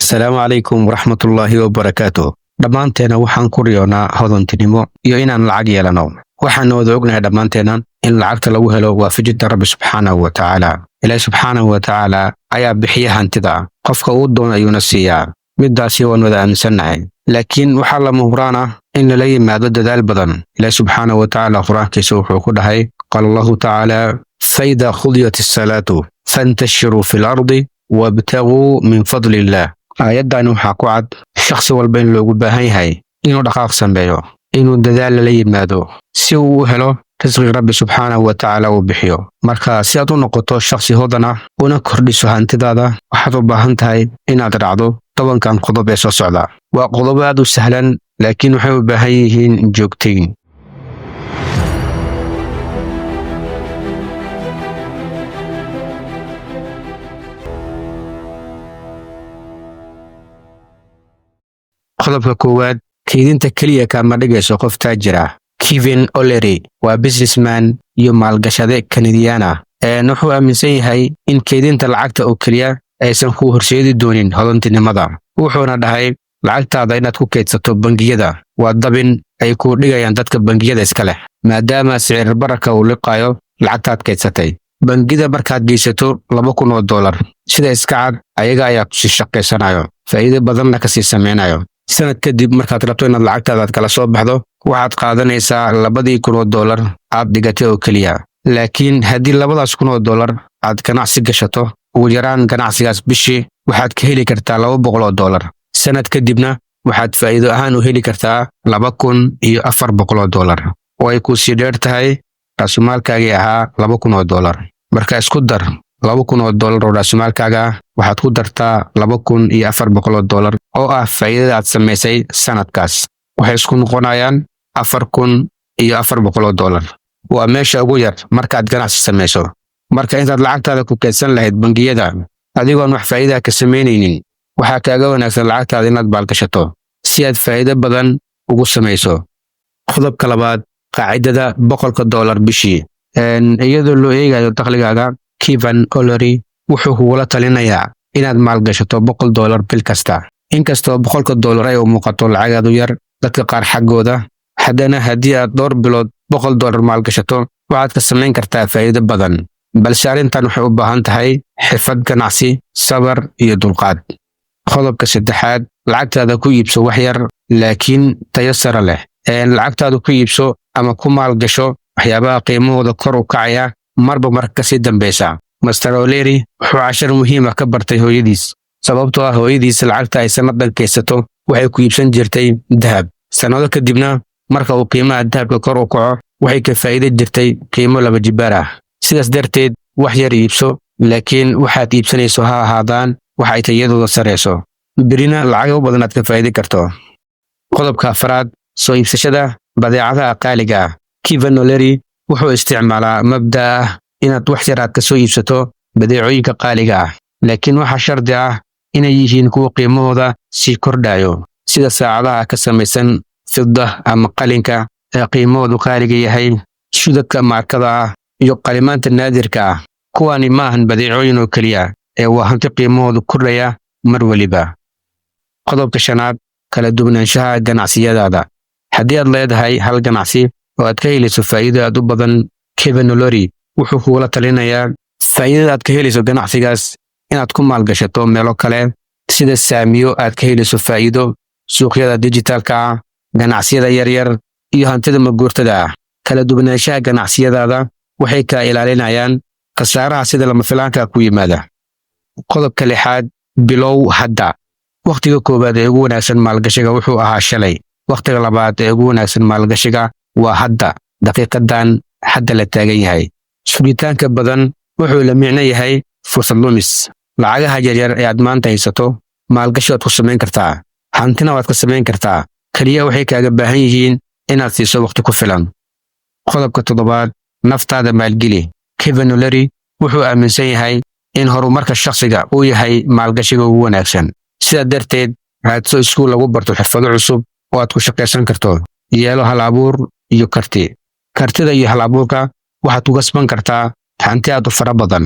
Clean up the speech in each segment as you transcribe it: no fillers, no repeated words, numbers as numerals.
asalaamu calaykum waraxmatullaahi wabarakaatu. dhammaanteena waxaan ku riyoonaa hodantinimo iyo inaan lacag yeelano. waxaana wada ognahay dhammaanteena in lacagta lagu helo waafajinta rabbi subxaanahu wa tacaala. ilaahi subxaanahu wa tacaala ayaa bixiya hantida, qofka uu doono ayuuna siiyaa. middaasi waan wada aaminsannahay, laakiin waxaa lama huraan ah in lala yimaado dadaal badan. ilaahi subxaanahu wa tacaala qur-aankiisa wuxuu ku dhahay, qaala allahu tacaala faidaa khudiyat isalaatu fantashiruu fi lardi wabtaguu min fadli illaah. aayaddaani waxaa ku cad shakhsi walba in loogu baahan yahay inuu dhaqaaq sameeyo, inuu dadaal lala yimaado si uu u helo risqi rabbi subxaanahu wa tacaala uu bixiyo. marka si aad u noqoto shakhsi hodan ah una kordhiso hantidaada, waxaad u baahan tahay inaad raacdo 10 qodob ee soo socda. waa qodobo aad u sahlan, laakiin waxay u baahan yihiin joogtayn. qodobka koowaad, kaydinta keliya kaama dhigayso qof taajir ah. Kevin O'Leary waa businessman iyo maalgashade Kanadiyaan ah. wuxuu aaminsan yahay in kaydinta lacagta oo keliya aysan ku horseedi doonin hodantinimada. wuxuuna dhahay, lacagtaada inaad ku kaydsato bangiyada waa dabin ay ku dhigayaan dadka bangiyada iska leh, maadaama sicir bararka uu liqaayo lacagtaad kaydsatay. bangida markaad geysato $2,000 sida iska cad, ayaga ayaa kusii shaqaysanayo, faa'iido badanna kasii samaynayo. sanad kadib markaad rabto inaad lacagtaadaad kala soo baxdo, waxaad qaadanaysaa $2,000 aad dhigatay oo keliya. laakiin haddii $2,000 aad ganacsi gashato, ugu yaraan ganacsigaas bishii waxaad ka heli kartaa $200. sanad kadibna waxaad faa'iido ahaan u heli kartaa $2,400 oo ay ku sii dheer tahay raasumaalkaagii ahaa $2,000. marka isku dar $2,000 oo raasumaalkaaga waxaad ku dartaa $2,400 oo ah faa'iidada aad samaysay sanadkaas. waxay isku noqonayaan $4,400. waa meesha ugu yar markaad ganacsi samayso. marka intaad lacagtaada ku kaydsan lahayd bangiyada adigoon wax faa'iidaa ka samaynaynin, waxaa kaaga wanaagsan lacagtaada inaad maalgashato si aad faa'iido badan ugu samayso. qodobka labaad, qaacidada $100 bishii. iyadoo loo eegayo dakhligaaga, Kevin O'Leary wuxuu kugula talinayaa inaad maalgashato $100 bil kasta. inkastoo $100 ay u muuqato lacag aad u yar dadka qaar xaggooda, haddana haddii aad dhowr bilood $100 maalgashato, waxaad ka samayn kartaa faa'iido badan. balse arrintan waxay u baahan tahay xirfad ganacsi, sabar iyo dulqaad. qodobka saddexaad, lacagtaada ku iibso wax yar laakiin tayo sare leh. lacagtaada ku iibso ama ku maalgasho waxyaabaha qiimahooda kor u kacaya marba marka kasii dambaysa. Mr. O'Leary wuxuu cashar muhiim ah ka bartay hooyadiis, sababtoo ah hooyadiis lacagta ay sannadan kaysato waxay ku iibsan jirtay dahab. sannado kadibna marka uu qiimaha dahabka kor u kaco, waxay ka faa'iidi jirtay qiimo 2 jibaar ah. sidaas darteed, wax yar iibso, laakiin waxaad iibsanayso ha ahaadaan wax ay tayadooda sareyso, birina lacag badan aad ka faa'iidi karto. qodobka afraad, soo iibsashada badeecadaha qaaliga ah. Kevin O'Leary wuxuu isticmaalaa mabda'a ah inaad wax yar aad ka soo iibsato badeecooyinka qaaliga ah, laakiin waxaa shardi ah inay yihiin kuwa qiimahooda sii kordhayo, sida saacadaha ka samaysan fidda ama qalinka ee qiimahoodu qaaliga yahay, shudadka maarkada ah iyo qalimaanta naadirka ah. kuwaani ma ahan badeecooyin oo keliya, ee waa hanti qiimahoodu kordhaya mar waliba. qodobka shanaad, kala duwanaanshaha ganacsiyadaada. haddii aad leedahay hal ganacsi oo aad ka helayso faa'iido aad u badan, Kevin O'Leary wuxuu kugula talinayaa faa'iidada aad ka helayso ganacsigaas inaad ku maalgashato meelo kale, sida saamiyo aad ka helayso faa'iido, suuqyada dijitaalka ah, ganacsiyada yaryar iyo hantida maguurtada ah. kala duwanaanshaha ganacsiyadaada waxay ka ilaalinayaan khasaaraha sida lama filaanka ku yimaada. qodobka lixaad, bilow hadda. wakhtiga koowaad ee ugu wanaagsan maalgashiga wuxuu ahaa shalay. wakhtiga labaad ee ugu wanaagsan maalgashiga waa hadda, daqiiqadan hadda la taagan yahay. sugitaanka badan wuxuu la micno yahay fursad lumis. lacagaha yaryar ee aad maanta haysato, maalgashi waad ku samayn kartaa, hantina waad ka samayn kartaa, keliya waxay kaaga baahan yihiin inaad siiso wakhti ku filan. qodobka toddobaad, naftaada maalgeli. Kevin O'Leary wuxuu aaminsan yahay in horumarka shakhsiga uu yahay maalgashiga ugu wanaagsan. sidaa darteed, raadso iskuul lagu barto xirfado cusub oo aad ku shaqaysan karto. yeelo hal-abuur iyo karti. kartida iyo hal-abuurka waxaad ku gasban kartaa hanti aad u fara badan.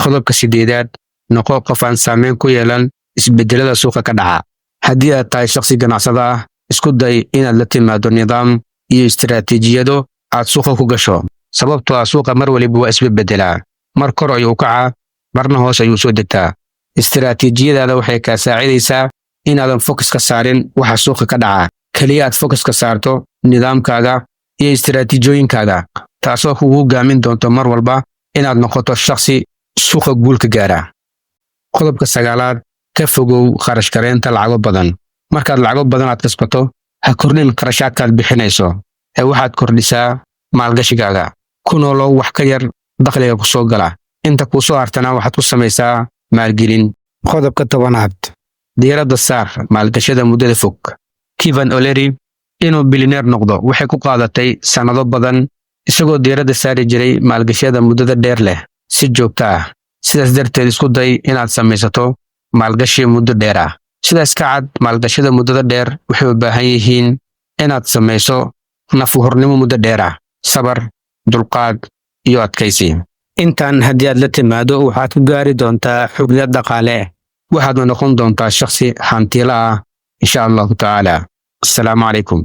qodobka 8aad, noqo qof aan saameyn ku yeelan isbedelada suuqa ka dhaca. Haddii aad tahay shakhsi ganacsada ah, isku day inaad la timaado nidaam iyo istiraatiijiyado aad suuqa ku gasho, sababtoo ah suuqa mar waliba waa isbedelaa. Mar kor ayuu kacaa, marna hoos ayuu soo degtaa. Istiraatiijiyadaada waxay kaa saacidaysaa inaadan focus ka saarin waxa suuqa ka dhaca, kaliya aad focus ka saarto nidaamkaaga iyo istiraatiijooyinkaaga, taasoo kugu hogaamin doonto mar walba inaad noqoto shakhsi suuqa guul ka gaara. Qodobka 9aad, ka fogow kharash gareynta lacago badan. Markaad lacago badan aad kasbato, ha kordhin kharashaadkaad bixinayso, ee waxaad kordhisaa maalgashigaaga. Ku noolow wax ka yar dakhliga ku soo gala, inta kuu soo hartana waxaad ku samaysaa maalgelin. Qodobka 10aad, diiradda saar maalgashada muddada fog. Kevin O'Leary inuu bilyaneer noqdo waxay ku qaadatay sannado badan, isagoo diiradda saari jiray maalgashada muddada dheer leh si joogto ah. Sidaas darteed, isku day inaad samaysato maalgashi muddo dheer ah. Sidaas ka cad, maalgashada muddada dheer waxay u baahan yihiin inaad samayso naf-hurnimo muddo dheer ah, sabar, dulqaad iyo adkaysi. Intaan haddii aad la timaado, waxaad ku gaari doontaa xorriyad dhaqaale, waxaadna noqon doontaa shakhsi hantiila ah insha Allahu tacaala. Assalaamu calaykum.